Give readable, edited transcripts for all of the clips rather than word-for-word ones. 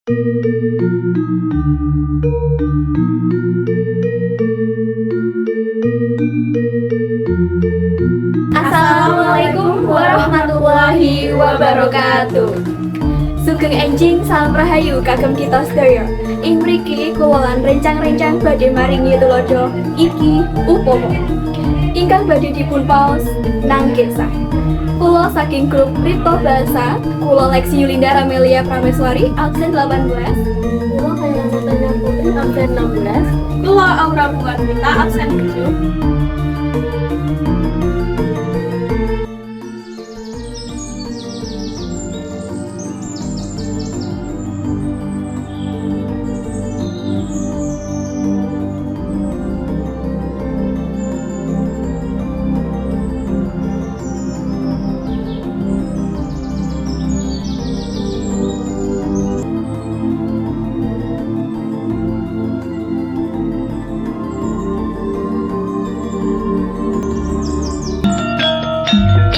Assalamualaikum warahmatullahi wabarakatuh. Sugeng enjing salam rahayu kagem kita sedaya. Ing mriki kula lan rencang-rencang badhe maringi tulodo iki upama ingkang badhe dipun paos nang kisah. Kula saking grup Kripto Bahasa, kula Lexi Yulinda Ramelia Prameswari absen 18. Kula Kayla Satya Putri absen 16. Kula Aura Bunga absen 7.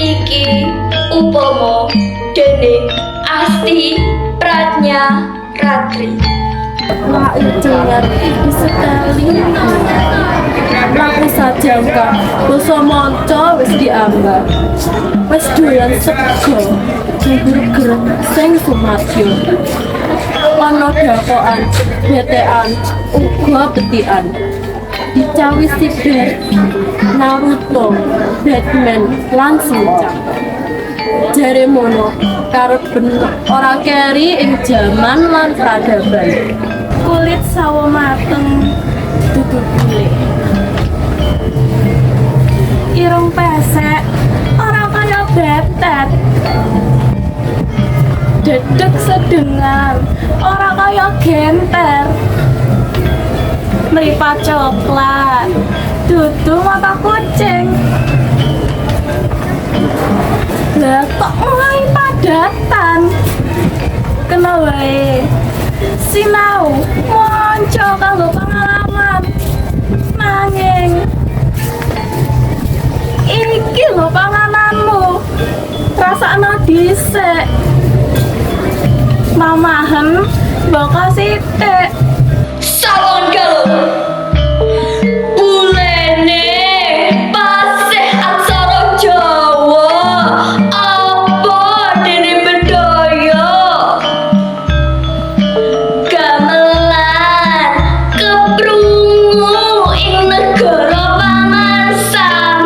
Iki upama dening Asti Pratnya Ratri. Wah, jangan sekali laku sajangka basa manca wis diambak wis doyan sego gereg sing sumadyo ana dakokan betekan uga betikan dicawi siber Naruto Batman lan Shinchan jare mono karo bener ora keri ing jaman lan peradaban kulit sawo mateng dudu kulit irung pesek ora kaya betet dedeg sedengan ora kaya genter mripat coklat dudu mata kucing lah kok mulai padatan kena wae sinau monco kanggo pengalaman nanging iki lho pangananmu rasakno dhisik mamahen mbok sithik Salon galuh bulene pasih aksara Jawa apa dene bedaya gamelan keprungu ing negara pamansan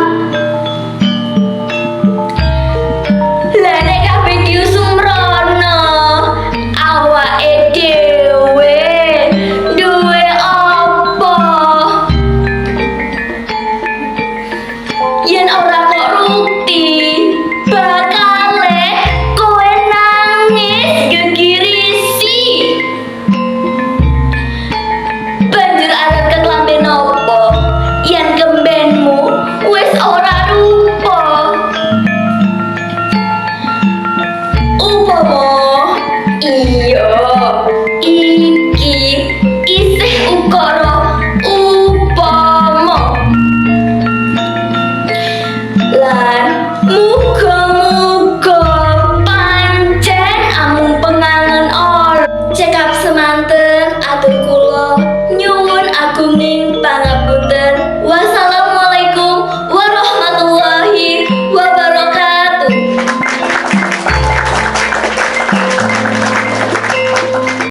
lah nek kabeh diusumrono awake dhewe duwe apa yen ora kok rukti bakale kowe nangis gegirisi banjur arep ketlambe nopo yen kembenmu wis ora rupa upama iya iki isih ukara upama lan muga-muga pancen amung pengangen ol cekap semanten atur kula nyuwun agunging pangapunten.